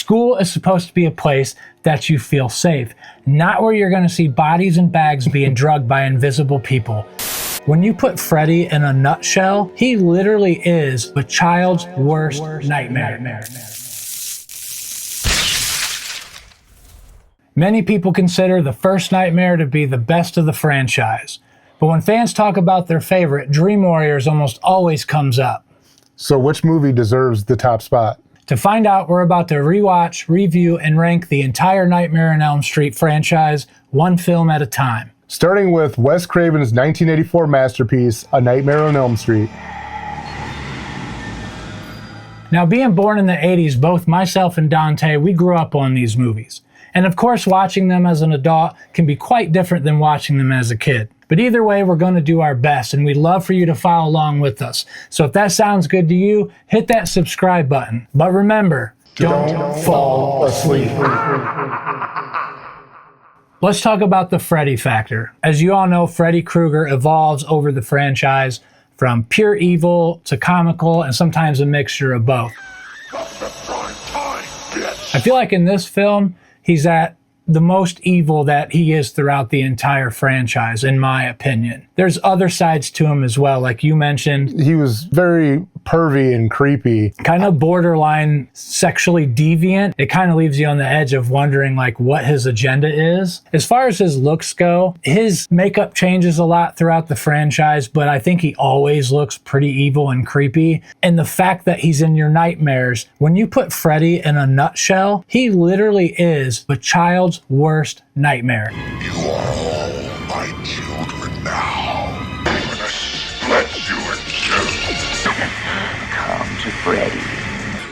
School is supposed to be a place that you feel safe, not where you're going to see bodies and bags being drugged by invisible people. When you put Freddy in a nutshell, he literally is a child's worst nightmare. Many people consider the first Nightmare to be the best of the franchise, but when fans talk about their favorite, Dream Warriors almost always comes up. So which movie deserves the top spot? To find out, we're about to rewatch, review, and rank the entire Nightmare on Elm Street franchise, one film at a time. Starting with Wes Craven's 1984 masterpiece, A Nightmare on Elm Street. Now, being born in the 80s, both myself and Dante, we grew up on these movies. And of course, watching them as an adult can be quite different than watching them as a kid. But either way, we're going to do our best, and we'd love for you to follow along with us. So if that sounds good to you, hit that subscribe button. But remember, don't fall asleep. Let's talk about the Freddy factor. As you all know, Freddy Krueger evolves over the franchise from pure evil to comical and sometimes a mixture of both. I feel like in this film, he's at the most evil that he is throughout the entire franchise, in my opinion. There's other sides to him as well, like you mentioned. He was very pervy and creepy. Kind of borderline sexually deviant. It kind of leaves you on the edge of wondering like what his agenda is. As far as his looks go, his makeup changes a lot throughout the franchise, but I think he always looks pretty evil and creepy. And the fact that he's in your nightmares, when you put Freddy in a nutshell, he literally is a child's worst nightmare. You are all my children now. I'm gonna split you in two. Come to Freddy.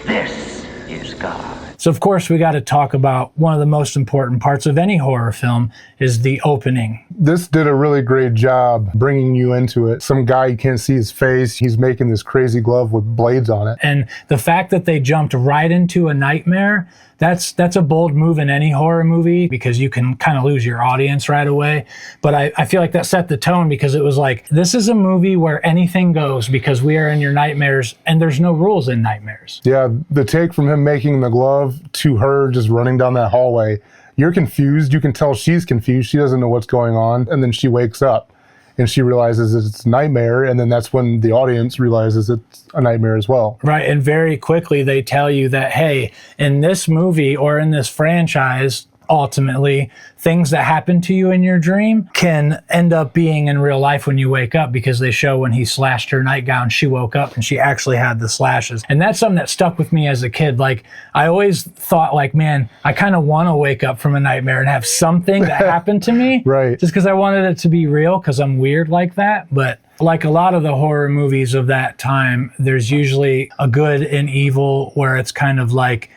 This is God. So of course we got to talk about one of the most important parts of any horror film is the opening. This did a really great job bringing you into it. Some guy, you can't see his face. He's making this crazy glove with blades on it. And the fact that they jumped right into a nightmare, that's a bold move in any horror movie because you can kind of lose your audience right away. But I feel like that set the tone because it was like, this is a movie where anything goes because we are in your nightmares and there's no rules in nightmares. Yeah, the take from him making the glove to her just running down that hallway, you're confused. You can tell she's confused. She doesn't know what's going on. And then she wakes up and she realizes it's a nightmare. And then that's when the audience realizes it's a nightmare as well. Right. And very quickly they tell you that, hey, in this movie or in this franchise, ultimately, things that happen to you in your dream can end up being in real life when you wake up because they show when he slashed her nightgown, she woke up and she actually had the slashes. And that's something that stuck with me as a kid. Like, I always thought like, man, I kind of want to wake up from a nightmare and have something that happened to me. Right. Just because I wanted it to be real because I'm weird like that. But like a lot of the horror movies of that time, there's usually a good and evil where it's kind of like,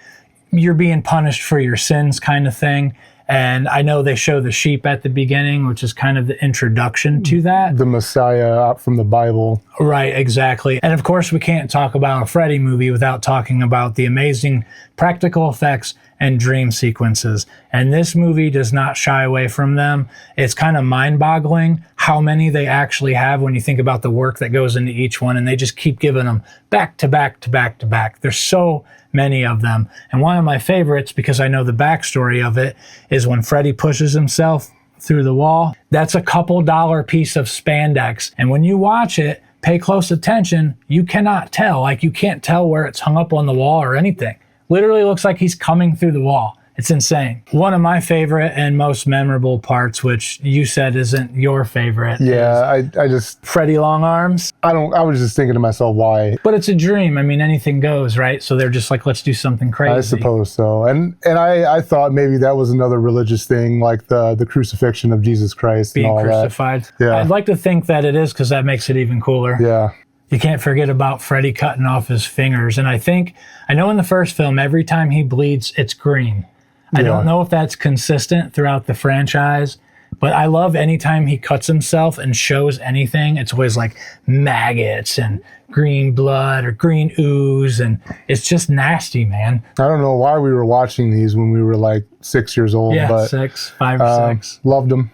you're being punished for your sins kind of thing. And I know they show the sheep at the beginning, which is kind of the introduction to that. The Messiah from the Bible. Right, exactly. And of course, we can't talk about a Freddy movie without talking about the amazing practical effects and dream sequences. And this movie does not shy away from them. It's kind of mind-boggling how many they actually have when you think about the work that goes into each one. And they just keep giving them back to back to back to back. There's so many of them. And one of my favorites, because I know the backstory of it, is when Freddy pushes himself through the wall. That's a couple dollar piece of spandex. And when you watch it, pay close attention, you cannot tell. Like, you can't tell where it's hung up on the wall or anything. Literally looks like he's coming through the wall. It's insane. One of my favorite and most memorable parts, which you said isn't your favorite. Yeah, I just... Freddy Long Arms. I was just thinking to myself, why? But it's a dream. I mean, anything goes, right? So they're just like, let's do something crazy. I suppose so. And I thought maybe that was another religious thing, like the crucifixion of Jesus Christ. Being and all crucified. That. Yeah. I'd like to think that it is because that makes it even cooler. Yeah. You can't forget about Freddy cutting off his fingers. And I know in the first film, every time he bleeds, it's green. I don't know if that's consistent throughout the franchise, but I love anytime he cuts himself and shows anything, it's always like maggots and green blood or green ooze, and it's just nasty, man. I don't know why we were watching these when we were like 6 years old. Yeah, but, 5 or 6. Loved them.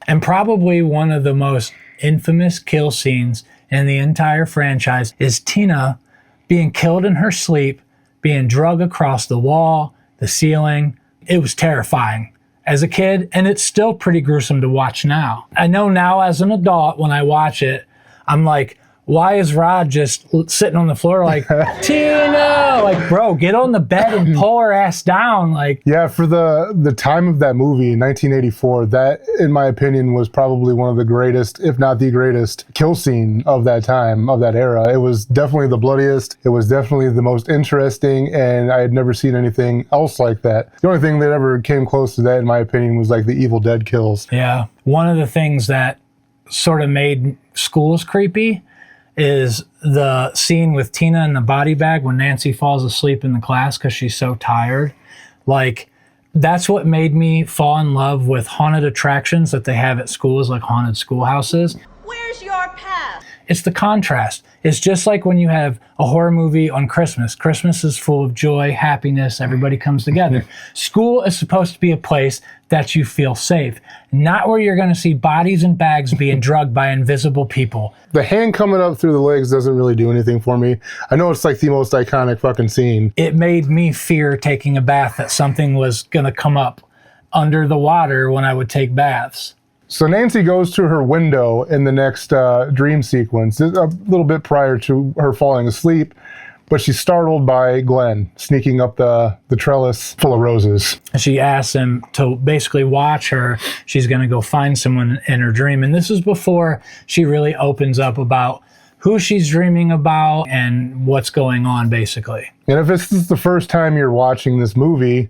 And probably one of the most infamous kill scenes in the entire franchise is Tina being killed in her sleep being drug across the wall, the ceiling. It was terrifying as a kid, and it's still pretty gruesome to watch now. I know now as an adult, when I watch it, I'm like, why is Rod just sitting on the floor like, Tina? Like, bro, get on the bed and pull her ass down. Like, yeah, for the time of that movie, 1984, that, in my opinion, was probably one of the greatest, if not the greatest, kill scene of that time, of that era. It was definitely the bloodiest. It was definitely the most interesting, and I had never seen anything else like that. The only thing that ever came close to that, in my opinion, was like the Evil Dead kills. Yeah. One of the things that sort of made schools creepy is the scene with Tina in the body bag when Nancy falls asleep in the class because she's so tired. Like, that's what made me fall in love with haunted attractions that they have at schools, like haunted schoolhouses. Where's your path? It's the contrast. It's just like when you have a horror movie on Christmas. Christmas is full of joy, happiness, everybody comes together. School is supposed to be a place that you feel safe, not where you're going to see bodies and bags being drugged by invisible people. The hand coming up through the legs doesn't really do anything for me. I know it's like the most iconic fucking scene. It made me fear taking a bath, that something was going to come up under the water when I would take baths. So Nancy goes to her window in the next dream sequence, a little bit prior to her falling asleep, but she's startled by Glenn sneaking up the trellis full of roses. She asks him to basically watch her. She's going to go find someone in her dream. And this is before she really opens up about who she's dreaming about and what's going on, basically. And if this is the first time you're watching this movie,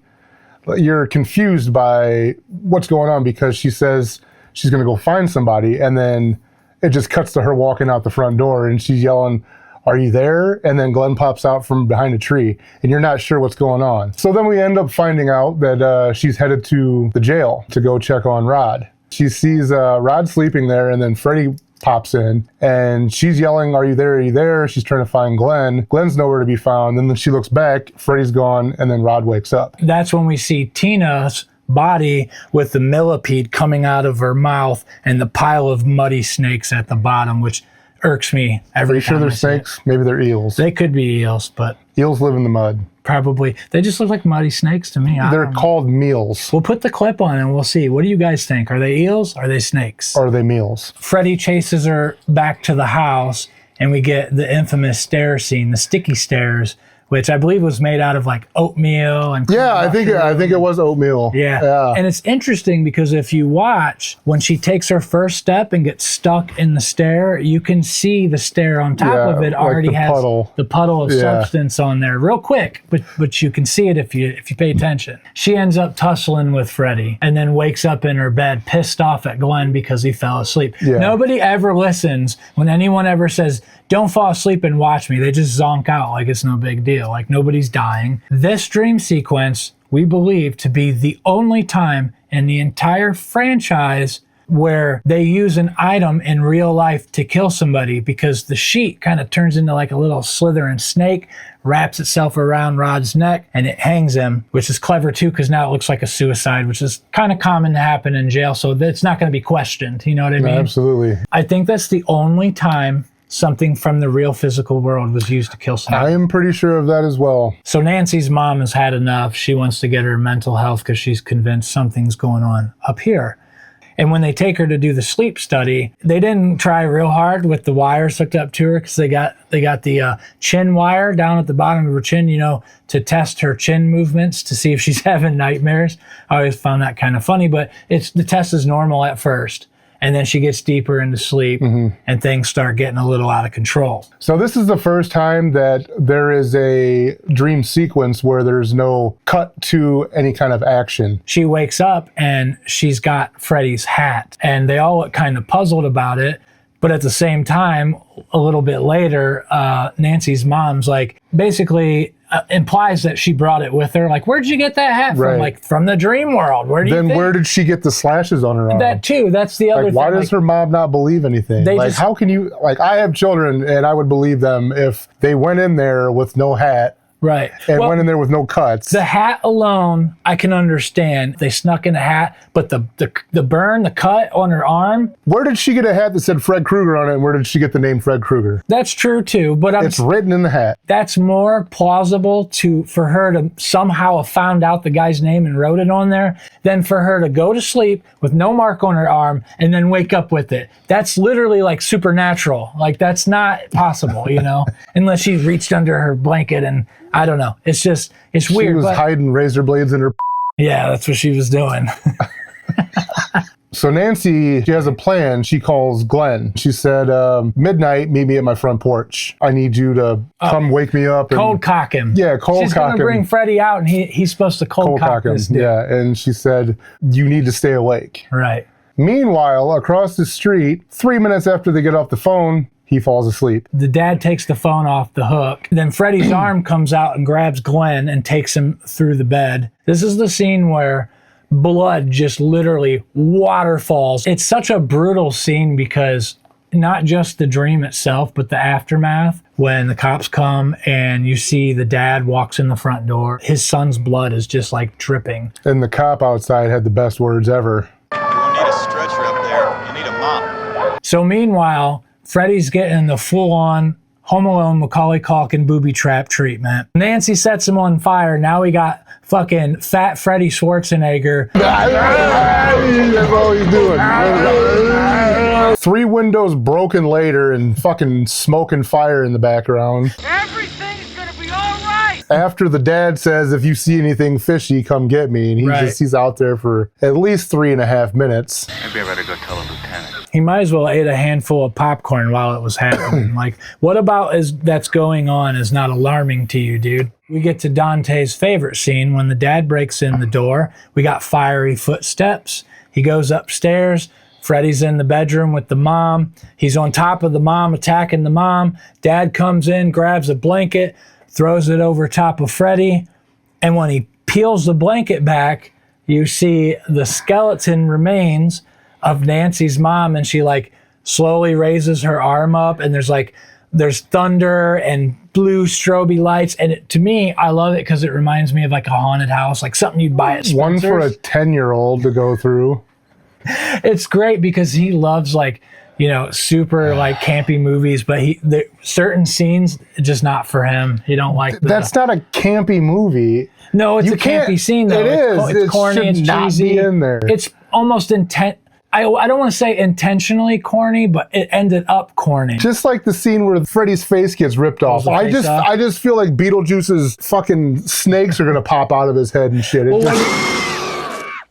you're confused by what's going on, because she says she's going to go find somebody, and then it just cuts to her walking out the front door, and she's yelling, "Are you there?" And then Glenn pops out from behind a tree, and you're not sure what's going on. So then we end up finding out that she's headed to the jail to go check on Rod. She sees Rod sleeping there, and then Freddy pops in, and she's yelling, "Are you there? Are you there?" She's trying to find Glenn. Glenn's nowhere to be found. And then she looks back, Freddy's gone, and then Rod wakes up. That's when we see Tina's body with the millipede coming out of her mouth and the pile of muddy snakes at the bottom, which irks me every time. Are you sure they're snakes? Maybe they're eels. They could be eels, but Eels live in the mud. probably. They just look like muddy snakes to me. They're called meals. We'll put the clip on and we'll see. What do you guys think? Are they eels? Are they snakes? Or are they meals? Freddy chases her back to the house, and we get the infamous stair scene, the sticky stairs, which I believe was made out of like oatmeal and Yeah, I think it was oatmeal. yeah. And it's interesting because if you watch, when she takes her first step and gets stuck in the stair, you can see the stair on top of it like already the has puddle. the puddle of substance on there real quick, but you can see it if you pay attention. She ends up tussling with Freddy and then wakes up in her bed pissed off at Glenn because he fell asleep. Yeah. Nobody ever listens when anyone ever says, "Don't fall asleep and watch me." They just zonk out like it's no big deal, like nobody's dying. This dream sequence, we believe to be the only time in the entire franchise where they use an item in real life to kill somebody, because the sheet kind of turns into like a little slithering snake, wraps itself around Rod's neck, and it hangs him, which is clever too, because now it looks like a suicide, which is kind of common to happen in jail, so it's not going to be questioned. You know what I mean? Absolutely. I think that's the only time something from the real physical world was used to kill somebody. I am pretty sure of that as well. So Nancy's mom has had enough. She wants to get her mental health because she's convinced something's going on up here. And when they take her to do the sleep study, they didn't try real hard with the wires hooked up to her, because they got the chin wire down at the bottom of her chin, to test her chin movements to see if she's having nightmares. I always found that kind of funny, but the test is normal at first. And then she gets deeper into sleep, and things start getting a little out of control. So this is the first time that there is a dream sequence where there's no cut to any kind of action. She wakes up and she's got Freddy's hat, and they all look kind of puzzled about it. But at the same time, a little bit later, Nancy's mom's like, basically implies that she brought it with her. Like, where'd you get that hat from? Right. Like, from the dream world. Where do you think? Where did she get the slashes on her arm? That too. That's the other thing. Why does her mom not believe anything? How can you, I have children, and I would believe them if they went in there with no hat, Right. and Well, went in there with no cuts. the hat alone, I can understand. They snuck in the hat, but the burn, the cut on her arm, Where did she get a hat that said Fred Krueger on it, and where did she get the name Fred Krueger? that's true too. But It's written in the hat. that's more plausible for her to somehow have found out the guy's name and wrote it on there than for her to go to sleep with no mark on her arm and then wake up with it. That's literally like supernatural. Like that's not possible, unless she reached under her blanket and I don't know. It's just, it's weird. She was but, hiding razor blades in her. yeah, that's what she was doing. So Nancy, she has a plan. She calls Glenn. She said, midnight, meet me at my front porch. I need you to come wake me up. And, Cold cock him. Yeah, cold She's cock going to him. bring Freddy out and he's supposed to cold cock him. this dude. Yeah, and she said, you need to stay awake. Right. Meanwhile, across the street, 3 minutes after they get off the phone, he falls asleep. The dad takes the phone off the hook. Then Freddy's arm comes out and grabs Glenn and takes him through the bed. This is the scene where blood just literally waterfalls. It's such a brutal scene because not just the dream itself, but the aftermath. When the cops come and you see the dad walks in the front door, his son's blood is just like dripping. And the cop outside had the best words ever. You don't need a stretcher up there. You need a mop. So meanwhile, Freddy's getting the full-on Home Alone Macaulay Culkin booby trap treatment. Nancy sets him on fire. Now we got fucking fat Freddy Schwarzenegger. That's all he's doing. 3 windows broken later and fucking smoke and fire in the background. Everything's gonna be all right. After the dad says, if you see anything fishy, come get me. And he's out there for at least 3.5 minutes. Maybe I better go tell the lieutenant. He might as well ate a handful of popcorn while it was happening. Like, what about that's going on is not alarming to you, dude? We get to Dante's favorite scene when the dad breaks in the door. We got fiery footsteps. He goes upstairs. Freddy's in the bedroom with the mom. He's on top of the mom, attacking the mom. Dad comes in, grabs a blanket, throws it over top of Freddy. And when he peels the blanket back, you see the skeleton remains of Nancy's mom, and she like slowly raises her arm up, and there's thunder and blue strobe lights, and to me, I love it because it reminds me of like a haunted house, like something you'd buy at Spencer's. One for a 10-year-old to go through. It's great because he loves like super like campy movies, but certain scenes just not for him. He don't like. That's not a campy movie. No, it's You a campy can't- scene though. It is. It's corny. Should It's not cheesy. be in there. It's almost intent. I don't want to say intentionally corny, but it ended up corny. Just like the scene where Freddy's face gets ripped off. the face off? I just feel like Beetlejuice's fucking snakes are gonna pop out of his head and shit.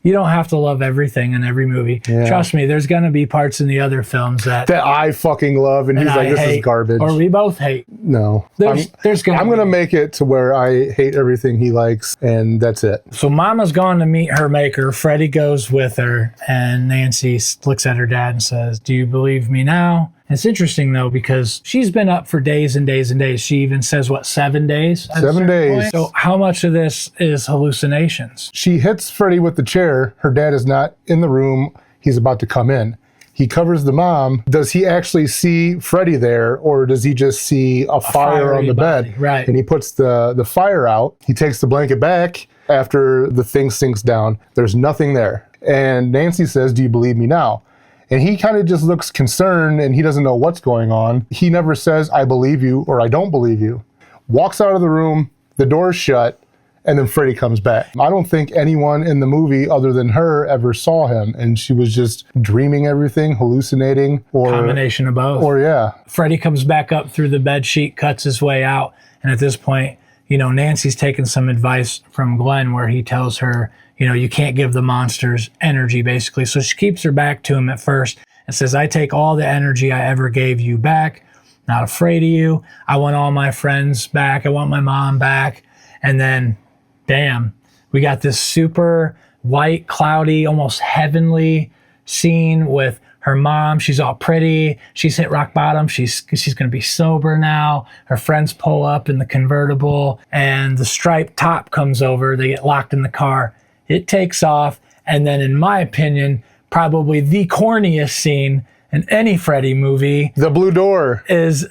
You don't have to love everything in every movie. Yeah. Trust me, there's going to be parts in the other films that I fucking love, and he's I like, this hate, is garbage. or we both hate. No. There's gonna I'm gonna make it to where I hate everything he likes, and that's it. So Mama's gone to meet her maker. Freddy goes with her, and Nancy looks at her dad and says, "Do you believe me now?" It's interesting though because she's been up for days and days and days. She even says, what, 7 days? at a 7 certain days. point? So how much of this is hallucinations? She hits Freddy with the chair. Her dad is not in the room. He's about to come in. He covers the mom. Does he actually see Freddy there, or does he just see a fire on fiery the body, bed? right. And he puts the fire out. He takes the blanket back after the thing sinks down. There's nothing there. And Nancy says, "Do you believe me now?" And he kind of just looks concerned, and he doesn't know what's going on. He never says, "I believe you," or "I don't believe you." Walks out of the room, the door's shut, and then Freddy comes back. I don't think anyone in the movie other than her ever saw him, and she was just dreaming everything, hallucinating, or Combination of both. Or yeah. Freddy comes back up through the bed sheet, cuts his way out, and at this point, Nancy's taken some advice from Glenn where he tells her, you can't give the monsters energy, basically. So she keeps her back to him at first and says, "I take all the energy I ever gave you back. Not afraid of you. I want all my friends back. I want my mom back." And then, bam, we got this super white, cloudy, almost heavenly scene with her mom. She's all pretty. She's hit rock bottom. She's going to be sober now. Her friends pull up in the convertible, and the striped top comes over. They get locked in the car. It takes off, and then, in my opinion, probably the corniest scene in any Freddy movie The blue door. is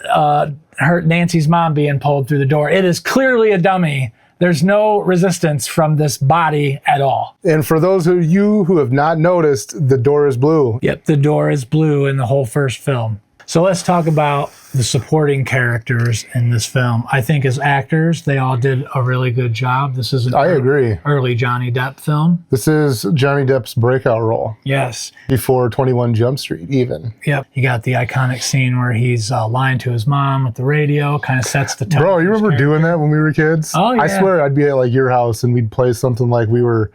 Nancy's mom being pulled through the door. It is clearly a dummy. There's no resistance from this body at all. And for those of you who have not noticed, the door is blue. Yep, the door is blue in the whole first film. So let's talk about the supporting characters in this film. I think as actors, they all did a really good job. This is an early Johnny Depp film. This is Johnny Depp's breakout role. Yes. Before 21 Jump Street, even. Yep. You got the iconic scene where he's lying to his mom with the radio, kind of sets the tone. Bro, you remember doing that when we were kids? Oh, yeah. I swear I'd be at like your house and we'd play something like we were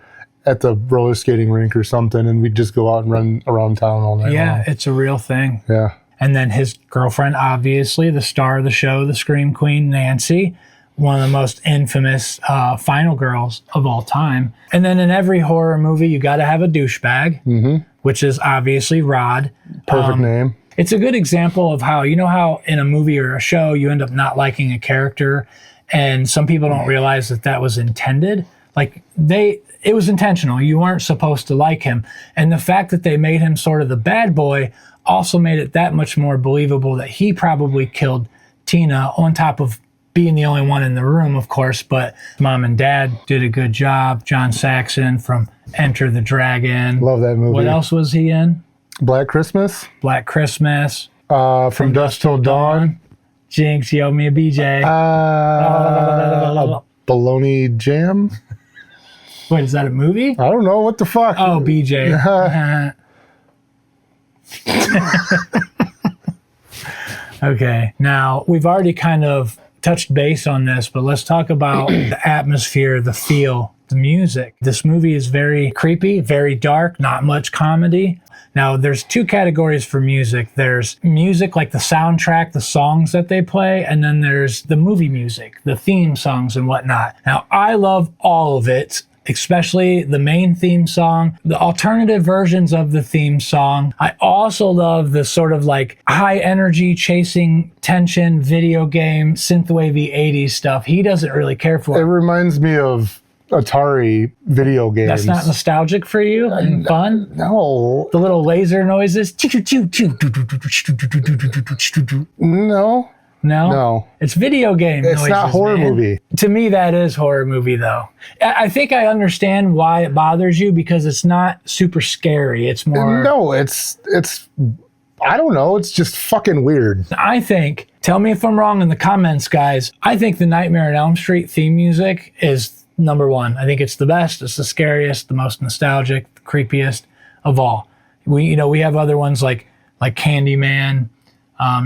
at the roller skating rink or something, and we'd just go out and run around town all night long. Yeah, it's a real thing. Yeah. And then his girlfriend, obviously, the star of the show, the Scream Queen, Nancy, one of the most infamous final girls of all time. And then in every horror movie, you got to have a douchebag, which is obviously Rod. Perfect name. It's a good example of how, you know how in a movie or a show, you end up not liking a character, and some people don't realize that that was intended. Like, it was intentional. You weren't supposed to like him. And the fact that they made him sort of the bad boy also made it that much more believable that he probably killed Tina, on top of being the only one in the room, of course. But mom and dad did a good job. John Saxon from Enter the Dragon. Love that movie. What else was he in? Black Christmas. Black Christmas. From Dusk Till Dawn. Jinx, you owe me a BJ. A bologna jam. Wait, is that a movie? I don't know. What the fuck? Oh, BJ. Okay, now we've already kind of touched base on this, but let's talk about the atmosphere, the feel, the music. This movie is very creepy, very dark, not much comedy. Now, there's two categories for music. There's music like the soundtrack, the songs that they play, and then there's the movie music, the theme songs and whatnot. Now, I love all of it, especially the main theme song, the alternative versions of the theme song. I also love the sort of like high energy, chasing tension, video game, synthwavey 80s stuff. He doesn't really care for It it. reminds me of Atari video games. That's not nostalgic for you and fun? No. The little laser noises? No. No? No. It's video game It's noises, not horror man. movie. To me, that is horror movie, though. I think I understand why it bothers you, because it's not super scary. It's more... No, it's I don't know. It's just fucking weird. I think, tell me if I'm wrong in the comments, guys, I think the Nightmare on Elm Street theme music is number one. I think it's the best. It's the scariest, the most nostalgic, the creepiest of all. We have other ones like Candyman.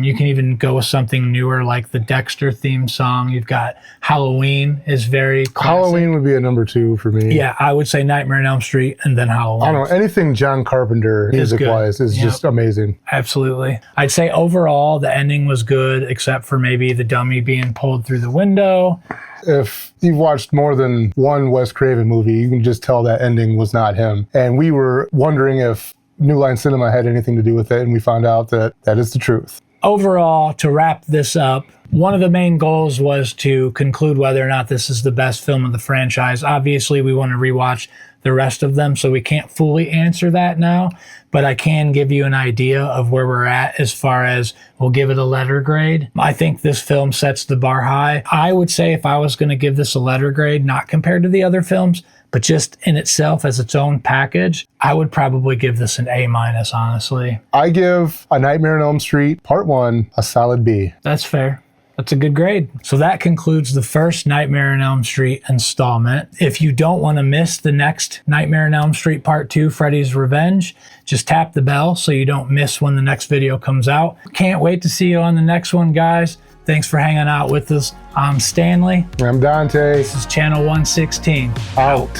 You can even go with something newer like the Dexter theme song. You've got Halloween is very classic. Halloween would be a number 2 for me. Yeah, I would say Nightmare on Elm Street and then Halloween. I don't know. Anything John Carpenter music-wise is just amazing. Absolutely. I'd say overall the ending was good, except for maybe the dummy being pulled through the window. If you've watched more than one Wes Craven movie, you can just tell that ending was not him. And we were wondering if New Line Cinema had anything to do with it, and we found out that that is the truth. Overall, to wrap this up, one of the main goals was to conclude whether or not this is the best film of the franchise. Obviously, we want to rewatch the rest of them, so we can't fully answer that now, but I can give you an idea of where we're at as far as we'll give it a letter grade. I think this film sets the bar high. I would say if I was going to give this a letter grade, not compared to the other films, but just in itself as its own package, I would probably give this an A-, honestly. I give A Nightmare on Elm Street Part 1 a solid B. That's fair. That's a good grade. So that concludes the first Nightmare on Elm Street installment. If you don't want to miss the next Nightmare on Elm Street Part 2, Freddy's Revenge, just tap the bell so you don't miss when the next video comes out. Can't wait to see you on the next one, guys. Thanks for hanging out with us. I'm Stanley. I'm Dontae. This is Channel 116. Out.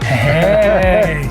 Hey!